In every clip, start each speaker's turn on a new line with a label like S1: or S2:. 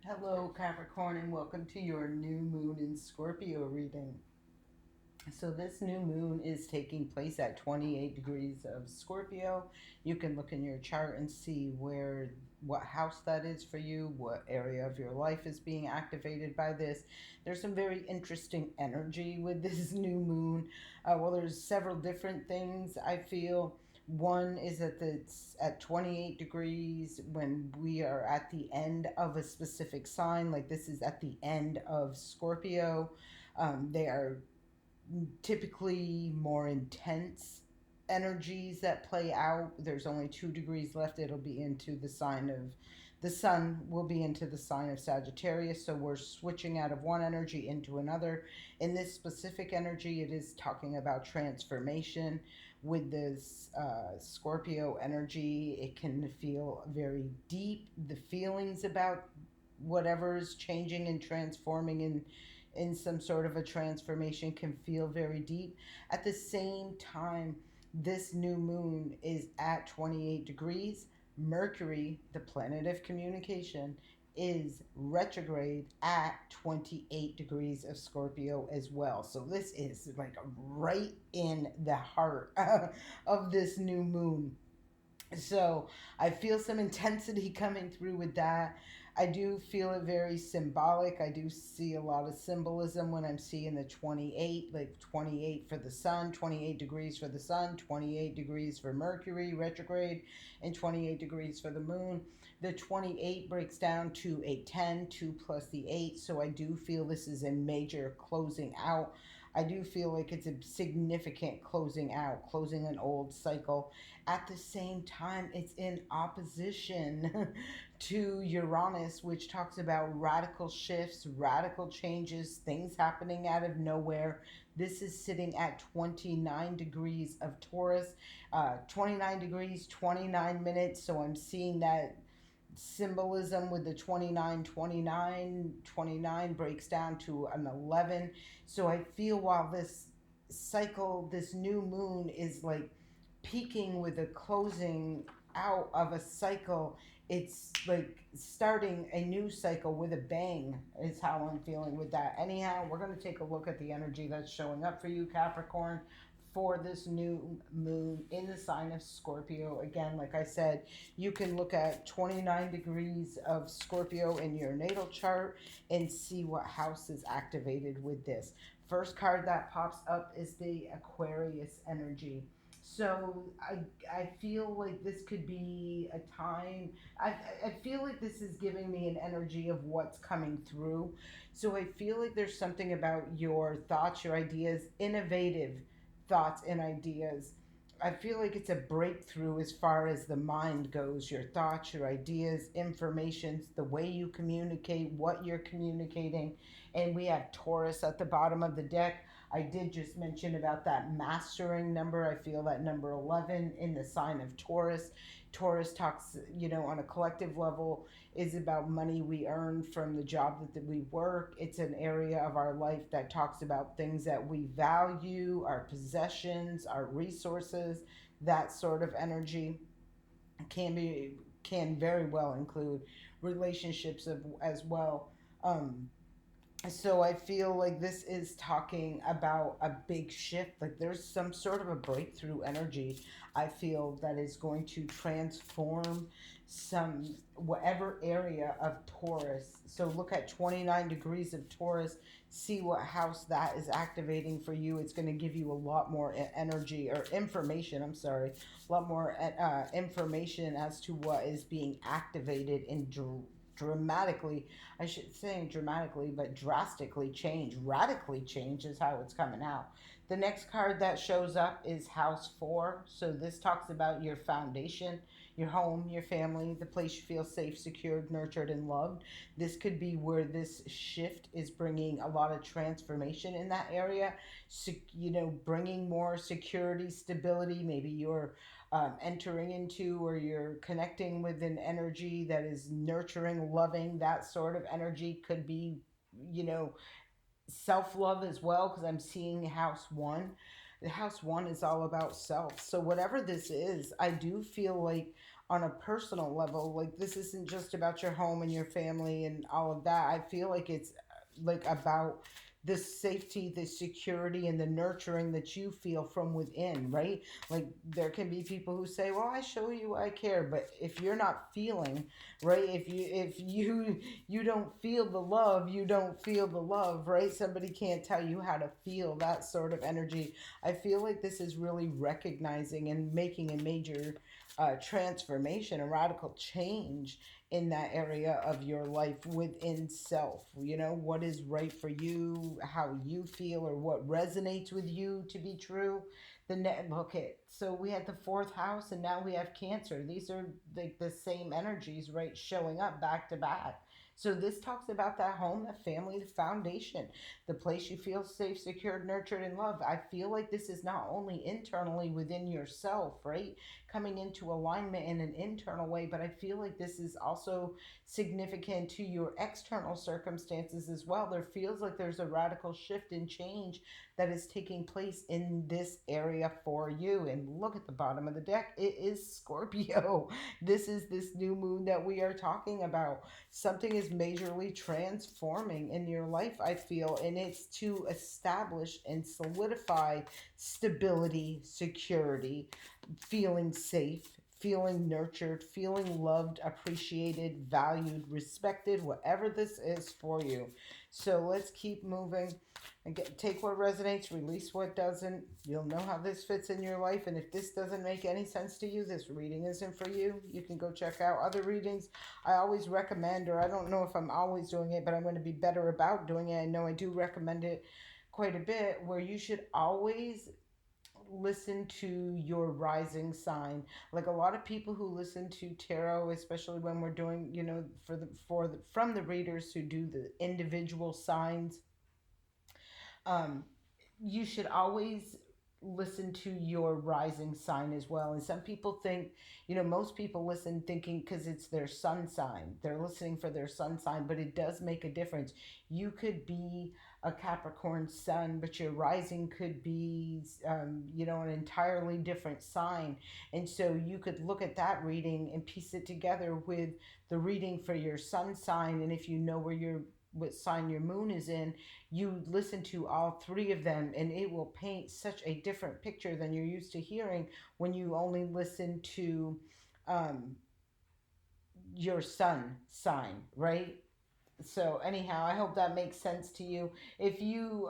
S1: Hello, Capricorn, and welcome to your new moon in Scorpio reading. So, this new moon is taking place at 28 degrees of Scorpio. You can look in your chart and see what house that is for you, what area of your life is being activated by this. There's some very interesting energy with this new moon. There's several different things I feel. One is that it's at 28 degrees when we are at the end of a specific sign, like this is at the end of Scorpio. They are typically more intense energies that play out. There's only 2 degrees left. It'll be into the sign of the sun will be into the sign of Sagittarius. So we're switching out of one energy into another. In this specific energy, it is talking about transformation. With this Scorpio energy, it can feel very deep. The feelings about whatever is changing and transforming in some sort of a transformation can feel very deep. At the same time, this new moon is at 28 degrees. Mercury, the planet of communication, is retrograde at 28 degrees of Scorpio as well. So this is like right in the heart of this new moon. So I feel some intensity coming through with that. I do feel it very symbolic. I do see a lot of symbolism when I'm seeing the 28, like 28 for the sun, 28 degrees for the sun, 28 degrees for Mercury retrograde, and 28 degrees for the moon. The 28 breaks down to a 10, 2 plus the 8. So I do feel this is a major closing out. I do feel like it's a significant closing out, closing an old cycle. At the same time, it's in opposition to Uranus, which talks about radical shifts, radical changes, things happening out of nowhere. This is sitting at 29 degrees of Taurus, 29 degrees, 29 minutes. So I'm seeing that symbolism with the 29, 29, 29 breaks down to an 11. So I feel while this cycle, this new moon is like peaking with a closing out of a cycle, it's like starting a new cycle with a bang, is how I'm feeling with that. Anyhow, we're going to take a look at the energy that's showing up for you, Capricorn, for this new moon in the sign of Scorpio. Again, like I said, you can look at 29 degrees of Scorpio in your natal chart and see what house is activated with this. First card that pops up is the Aquarius energy. So I feel like this could be a time. I feel like this is giving me an energy of what's coming through. So I feel like there's something about your thoughts, your ideas, innovative thoughts and ideas. I feel like it's a breakthrough as far as the mind goes, your thoughts, your ideas, informations, the way you communicate, what you're communicating. And we have Taurus at the bottom of the deck. I did just mention about that mastering number. I feel that number 11 in the sign of Taurus. Taurus talks, on a collective level, is about money we earn from the job that we work. It's an area of our life that talks about things that we value, our possessions, our resources, that sort of energy can very well include relationships as well. So I feel like this is talking about a big shift. Like there's some sort of a breakthrough energy I feel that is going to transform some whatever area of Taurus. So look at 29 degrees of Taurus, see what house that is activating for you. It's going to give you a lot more energy or information. I'm sorry, a lot more information as to what is being activated in dramatically, I should say dramatically, but drastically change. Radically change is how it's coming out. The next card that shows up is House 4. So this talks about your foundation, your home, your family, the place you feel safe, secured, nurtured, and loved. This could be where this shift is bringing a lot of transformation in that area. So, bringing more security, stability. Maybe you're entering into or you're connecting with an energy that is nurturing, loving. That sort of energy could be, you know, self love as well, because I'm seeing house one. The house one is all about self. So, whatever this is, I do feel like on a personal level. Like, this isn't just about your home and your family and all of that. I feel like it's like about the safety, the security, and the nurturing that you feel from within, right? Like, there can be people who say, well, I show you I care, but if you're not feeling, right, if you don't feel the love, you don't feel the love, right? Somebody can't tell you how to feel that sort of energy. I feel like this is really recognizing and making a major transformation, a radical change in that area of your life within self. You know, what is right for you, how you feel, or what resonates with you to be true. Look at, so we had the fourth house and now we have Cancer. These are like the same energies, right, showing up back to back. So this talks about that home, that family, the foundation, the place you feel safe, secured, nurtured, and loved. I feel like this is not only internally within yourself, right? Coming into alignment in an internal way, but I feel like this is also significant to your external circumstances as well. There feels like there's a radical shift and change that is taking place in this area for you. And look at the bottom of the deck, it is Scorpio. This is this new moon that we are talking about. Something is majorly transforming in your life, I feel, and it's to establish and solidify stability, security, feeling safe, feeling nurtured, feeling loved, appreciated, valued, respected, whatever this is for you. So let's keep moving and take what resonates, release what doesn't. You'll know how this fits in your life. And if this doesn't make any sense to you, this reading isn't for you. You can go check out other readings. I always recommend, or I don't know if I'm always doing it, but I'm going to be better about doing it. I know I do recommend it quite a bit, where you should always listen to your rising sign. Like, a lot of people who listen to tarot, especially when we're doing, you know, from the readers who do the individual signs, um you should always listen to your rising sign as well. And some people think, you know, most people listen thinking because it's their sun sign, they're listening for their sun sign, but it does make a difference. You could be a Capricorn sun, but your rising could be, you know, an entirely different sign. And so you could look at that reading and piece it together with the reading for your sun sign. And if you know where your what sign your moon is in, you listen to all three of them, and it will paint such a different picture than you're used to hearing when you only listen to um, your sun sign, right? So anyhow, I hope that makes sense to you. If you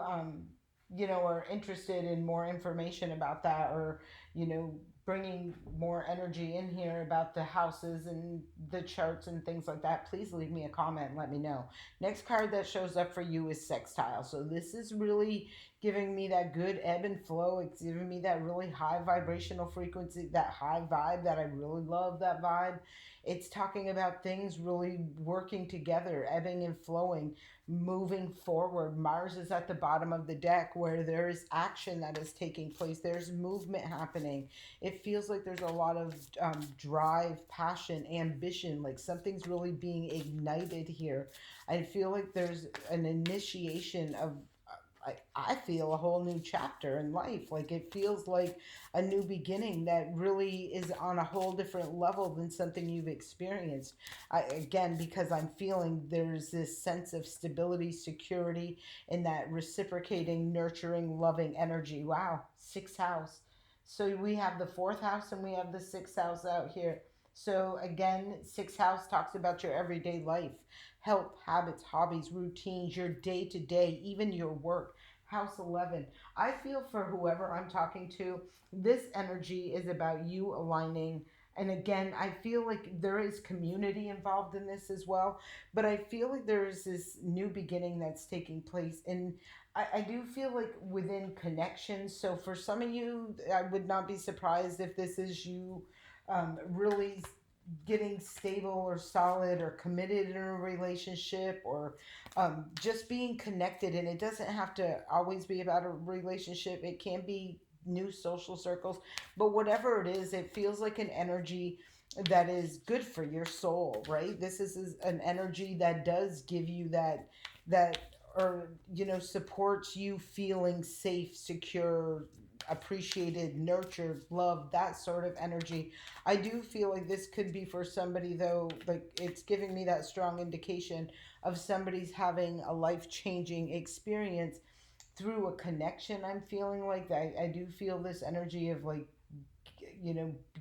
S1: you know, are interested in more information about that, or, you know, bringing more energy in here about the houses and the charts and things like that, please leave me a comment and let me know. Next card that shows up for you is sextile. So this is really giving me that good ebb and flow. It's giving me that really high vibrational frequency, that high vibe that I really love, that vibe. It's talking about things really working together, ebbing and flowing, moving forward. Mars is at the bottom of the deck, where there is action that is taking place. There's movement happening. It feels like there's a lot of drive, passion, ambition, like something's really being ignited here. I feel like there's an initiation of, I feel, a whole new chapter in life. Like, it feels like a new beginning that really is on a whole different level than something you've experienced. Again, because I'm feeling there's this sense of stability, security, in that reciprocating, nurturing, loving energy. Wow, sixth house. So we have the fourth house and we have the sixth house out here. So again, sixth house talks about your everyday life, health, habits, hobbies, routines, your day to day, even your work. House 11. I feel for whoever I'm talking to, this energy is about you aligning. And again, I feel like there is community involved in this as well. But I feel like there's this new beginning that's taking place. And I do feel like within connections. So for some of you, I would not be surprised if this is you really getting stable or solid or committed in a relationship, or just being connected. And it doesn't have to always be about a relationship, it can be new social circles. But whatever it is, it feels like an energy that is good for your soul, right? This is an energy that does give you that, or, you know, supports you feeling safe, secure, appreciated, nurtured, loved, that sort of energy. I do feel like this could be for somebody, though, like it's giving me that strong indication of somebody's having a life changing experience through a connection. I'm feeling like that. I do feel this energy of like,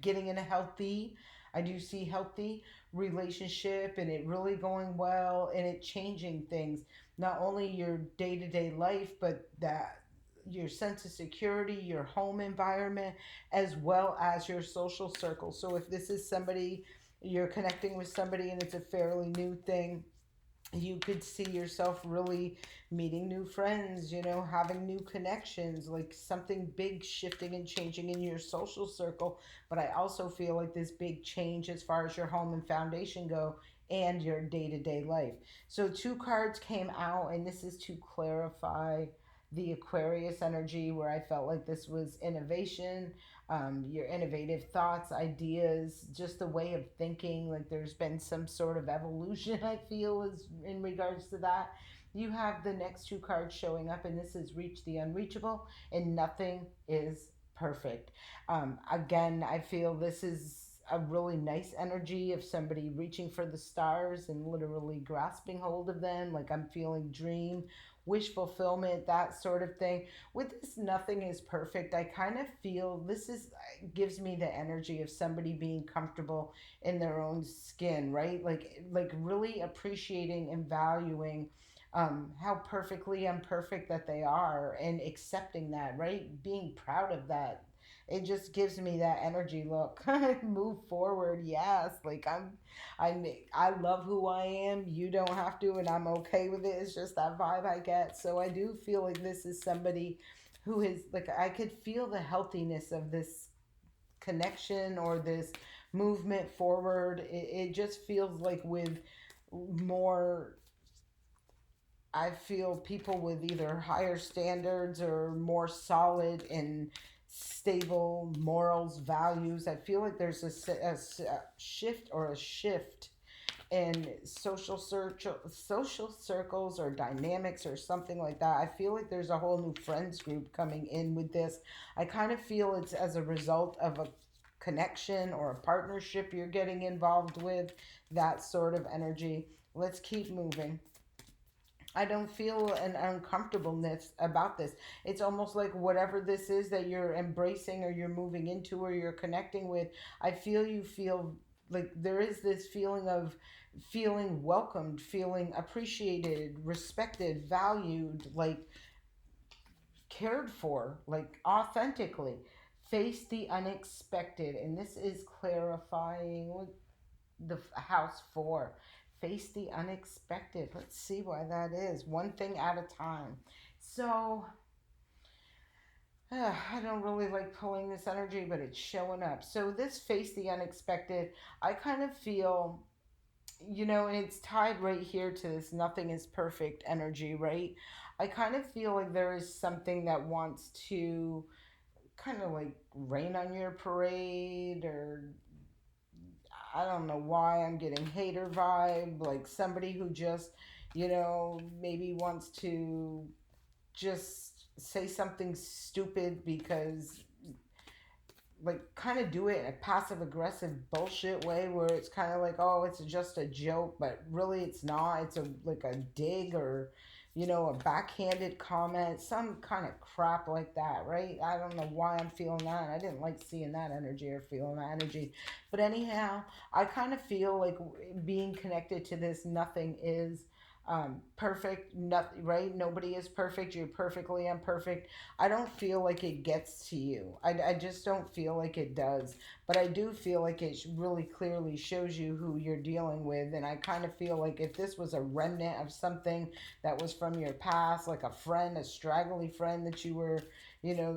S1: getting in a healthy, I do see healthy relationship and it really going well and it changing things, not only your day-to-day life, but that your sense of security, your home environment, as well as your social circle. So if this is somebody, you're connecting with somebody and it's a fairly new thing, you could see yourself really meeting new friends, having new connections, like something big shifting and changing in your social circle. But I also feel like this big change as far as your home and foundation go and your day to day life. So, two cards came out, and this is to clarify the Aquarius energy, where I felt like this was innovation, your innovative thoughts, ideas, just the way of thinking. Like there's been some sort of evolution, I feel, is in regards to that. You have the next two cards showing up, and this is reach the unreachable, and nothing is perfect. Again, I feel this is a really nice energy of somebody reaching for the stars and literally grasping hold of them. Like I'm feeling dream, wish fulfillment, that sort of thing. With this nothing is perfect, I kind of feel this is gives me the energy of somebody being comfortable in their own skin, right? Like really appreciating and valuing how perfectly imperfect that they are and accepting that, right? Being proud of that. It just gives me that energy. Look, move forward. Yes, like I love who I am. You don't have to, and I'm okay with it. It's just that vibe I get. So I do feel like this is somebody who is like, I could feel the healthiness of this connection or this movement forward. It just feels like with more, I feel people with either higher standards or more solid and stable morals, values. I feel like there's a shift or a shift in social circles or dynamics or something like that. I feel like there's a whole new friends group coming in with this. I kind of feel it's as a result of a connection or a partnership you're getting involved with, that sort of energy. Let's keep moving. I don't feel an uncomfortableness about this. It's almost like whatever this is that you're embracing or you're moving into or you're connecting with, I feel you feel like there is this feeling of feeling welcomed, feeling appreciated, respected, valued, like cared for, like authentically. Face the unexpected. And this is clarifying the house four. Face the unexpected. Let's see why that is. One thing at a time. So, I don't really like pulling this energy, but it's showing up. So, this face the unexpected, I kind of feel, and it's tied right here to this nothing is perfect energy, right? I kind of feel like there is something that wants to kind of like rain on your parade, or I don't know why I'm getting hater vibe, like somebody who just, maybe wants to just say something stupid because, like, kind of do it in a passive aggressive bullshit way where it's kind of like, oh, it's just a joke, but really it's not. It's a like a dig, or a backhanded comment, some kind of crap like that, right? I don't know why I'm feeling that. I didn't like seeing that energy or feeling that energy. But anyhow, I kind of feel like being connected to this nothing is perfect, nothing, right? Nobody is perfect. You're perfectly imperfect. I don't feel like it gets to you. I just don't feel like it does. But I do feel like it really clearly shows you who you're dealing with. And I kind of feel like if this was a remnant of something that was from your past, like a friend, a straggly friend that you were,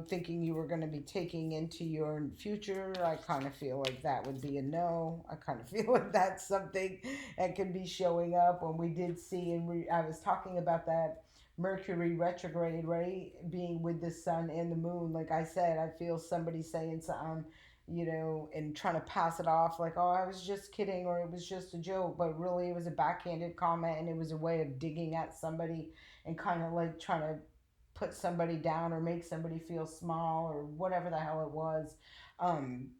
S1: thinking you were going to be taking into your future, I kind of feel like that would be a no. I kind of feel like that's something that could be showing up when we did see, and I was talking about that Mercury retrograde, right? Being with the sun and the moon. Like I said, I feel somebody saying something, and trying to pass it off like, oh, I was just kidding, or it was just a joke, but really it was a backhanded comment and it was a way of digging at somebody and kind of like trying to put somebody down or make somebody feel small or whatever the hell it was. Um,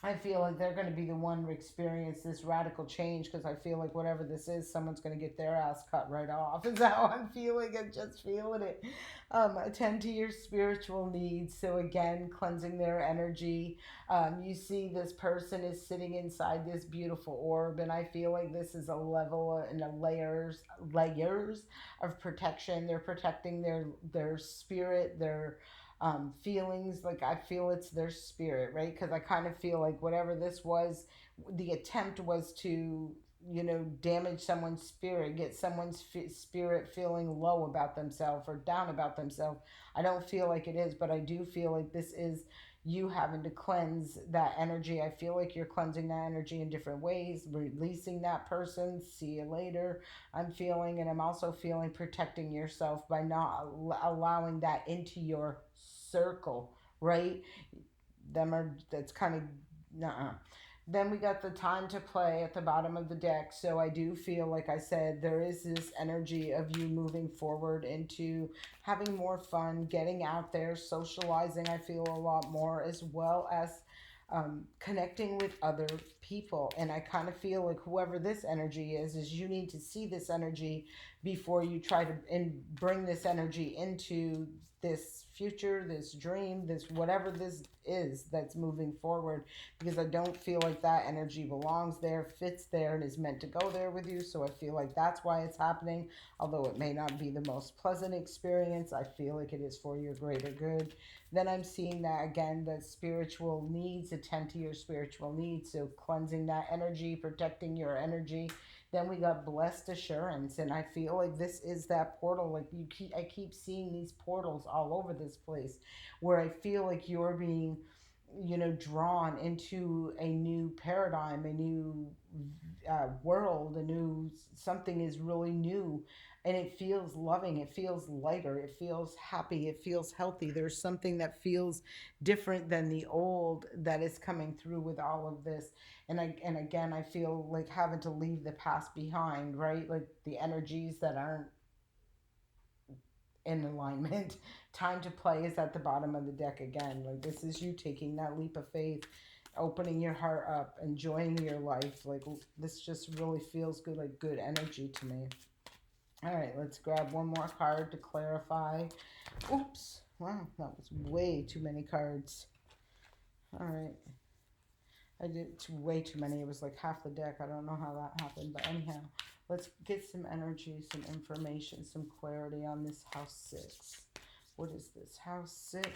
S1: I feel like they're going to be the one to experience this radical change because I feel like whatever this is, someone's going to get their ass cut right off. Is how I'm feeling. I'm just feeling it. Attend to your spiritual needs. So again, cleansing their energy. You see, this person is sitting inside this beautiful orb, and I feel like this is a level and a layers of protection. They're protecting their spirit, their feelings. Like I feel it's their spirit, right? Because I kind of feel like whatever this was, the attempt was to, damage someone's spirit, get someone's spirit feeling low about themselves or down about themselves. I don't feel like it is, but I do feel like this is you having to cleanse that energy. I feel like you're cleansing that energy in different ways, releasing that person. See you later. I'm feeling, and I'm also feeling protecting yourself by not allowing that into your circle, right? That's kind of nuh. Then we got the time to play at the bottom of the deck. So I do feel like I said there is this energy of you moving forward into having more fun, getting out there, socializing. I feel a lot more, as well as connecting with other people. And I kind of feel like whoever this energy is you need to see this energy before you try to bring this energy into this future, this dream, this whatever this is that's moving forward, because I don't feel like that energy belongs there, fits there, and is meant to go there with you. So I feel like that's why it's happening. Although it may not be the most pleasant experience, I feel like it is for your greater good. Then I'm seeing that again, the spiritual needs, attend to your spiritual needs. So cleansing that energy, protecting your energy. Then we got blessed assurance, and I feel like this is that portal. Like I keep seeing these portals all over this place, where I feel like you're being, drawn into a new paradigm, a new world, a new something is really new, and it feels loving, it feels lighter, it feels happy, it feels healthy. There's something that feels different than the old that is coming through with all of this. And again, I feel like having to leave the past behind, right? Like the energies that aren't in alignment. Time to play is at the bottom of the deck again. Like this is you taking that leap of faith, opening your heart up, enjoying your life. Like this just really feels good, like good energy to me. All right, let's grab one more card to clarify. Oops. Wow, that was way too many cards. All right. I did way too many. It was like half the deck. I don't know how that happened, but anyhow, let's get some energy, some information, some clarity on this house 6. What is this? House 6.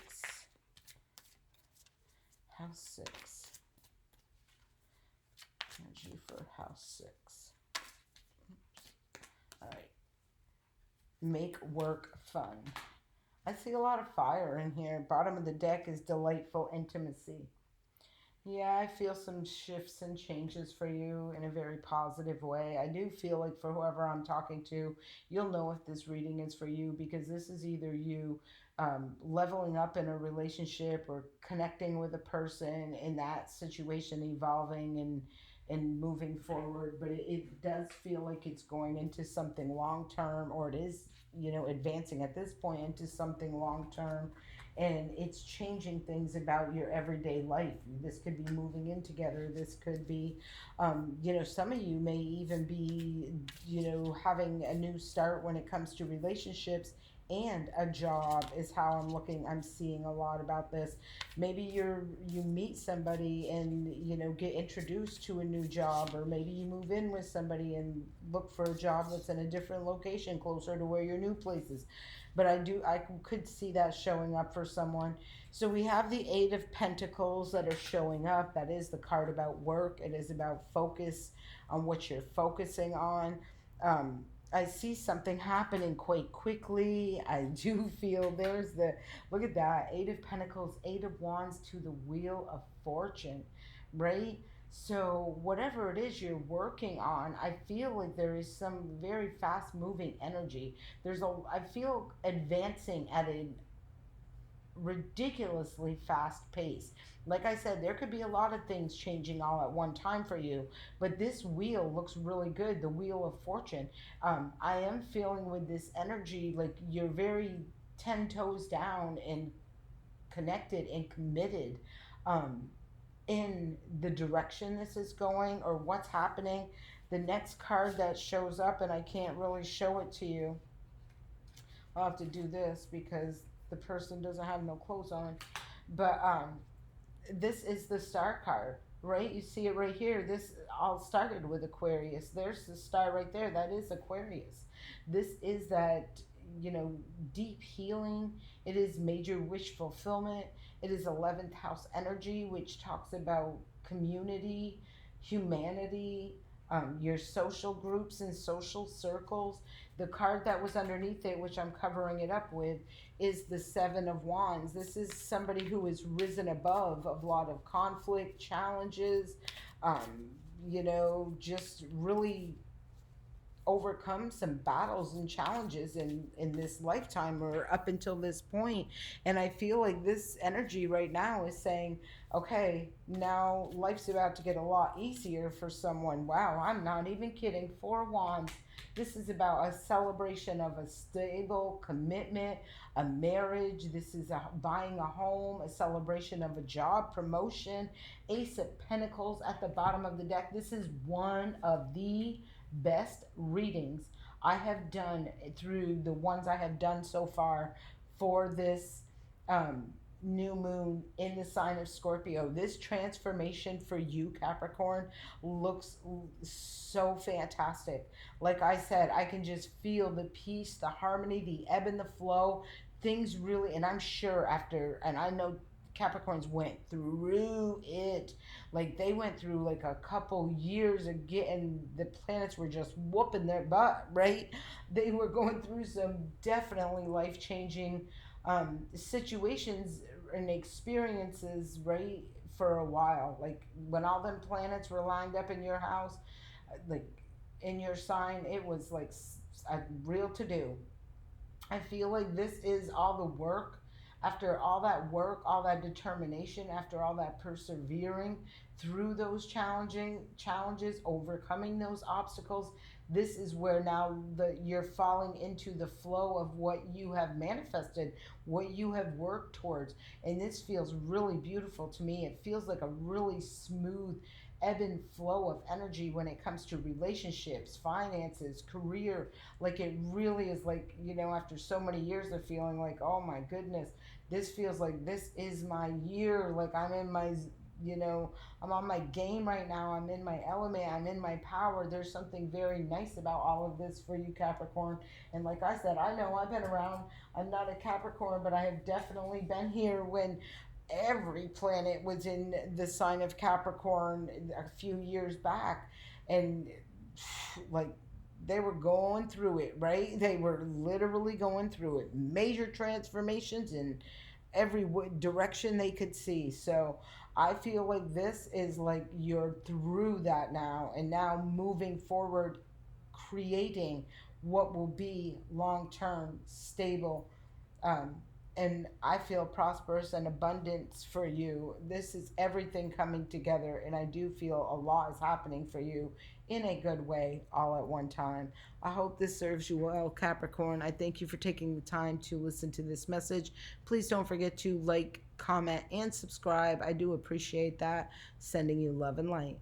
S1: House 6. Energy for house 6. All right. Make work fun. I see a lot of fire in here. Bottom of the deck is delightful intimacy. Yeah, I feel some shifts and changes for you in a very positive way. I do feel like for whoever I'm talking to, you'll know if this reading is for you, because this is either you leveling up in a relationship or connecting with a person in that situation, evolving and moving forward. But it does feel like it's going into something long term, or it is, advancing at this point into something long term, and it's changing things about your everyday life. This could be moving in together. This could be, some of you may even be, having a new start when it comes to relationships and a job is how I'm looking. I'm seeing a lot about this. Maybe you meet somebody and get introduced to a new job, or maybe you move in with somebody and look for a job that's in a different location closer to where your new place is. But I could see that showing up for someone. So we have the 8 of Pentacles that are showing up. That is the card about work. It is about focus on what you're focusing on. um, I see something happening quite quickly. I do feel there's the, look at that, 8 of Pentacles, 8 of Wands to the Wheel of Fortune, right? So whatever it is you're working on, I feel like there is some very fast moving energy. I feel advancing at a ridiculously fast pace. Like I said, there could be a lot of things changing all at one time for you, but this wheel looks really good. The Wheel of Fortune. I am feeling with this energy like you're very 10 toes down and connected and committed um, in the direction this is going or what's happening. The next card that shows up, and I can't really show it to you, I'll have to do this because the person doesn't have no clothes on. But this is the star card, right? You see it right here. This all started with Aquarius. There's the star right there. That is Aquarius. This is that, you know, deep healing. It is major wish fulfillment. It is 11th house energy, which talks about community, humanity, your social groups and social circles. The card that was underneath it, which I'm covering it up with, is the Seven of Wands. This is somebody who has risen above a lot of conflict, challenges, you know, just really overcome some battles and challenges in this lifetime or up until this point. And I feel like this energy right now is saying, okay, now life's about to get a lot easier for someone. Wow, I'm not even kidding. Four Wands. This is about a celebration of a stable commitment, a marriage. This is buying a home, a celebration of a job promotion. Ace of Pentacles at the bottom of the deck. This is one of the best readings I have done through the ones I have done so far for this um, new moon in the sign of Scorpio. This transformation for you, Capricorn, looks so fantastic. Like I said, I can just feel the peace, the harmony, the ebb and the flow. Things really, and I'm sure after, and I know Capricorns went through it. Like they went through like a couple years of getting, the planets were just whooping their butt, right? They were going through some definitely life changing situations and experiences, right? For a while. Like when all them planets were lined up in your house, like in your sign, it was like a real to do. I feel like this is all the work. After all that work, all that determination, after all that persevering through those challenging challenges, overcoming those obstacles, this is where now you're falling into the flow of what you have manifested, what you have worked towards. And this feels really beautiful to me. It feels like a really smooth ebb and flow of energy when it comes to relationships, finances, career. Like it really is like, you know, after so many years of feeling like, oh my goodness, this feels like this is my year. Like I'm in my, you know, I'm on my game right now. I'm in my element. I'm in my power. There's something very nice about all of this for you, Capricorn. And like I said, I know I've been around. I'm not a Capricorn, but I have definitely been here when every planet was in the sign of Capricorn a few years back. And like they were going through it, right? They were literally going through it. Major transformations in every direction they could see. So I feel like this is like you're through that now and now moving forward, creating what will be long term, stable, um, and I feel prosperous and abundance for you. This is everything coming together, and I do feel a lot is happening for you in a good way all at one time. I hope this serves you well, Capricorn. I thank you for taking the time to listen to this message. Please don't forget to like, comment, and subscribe. I do appreciate that. Sending you love and light.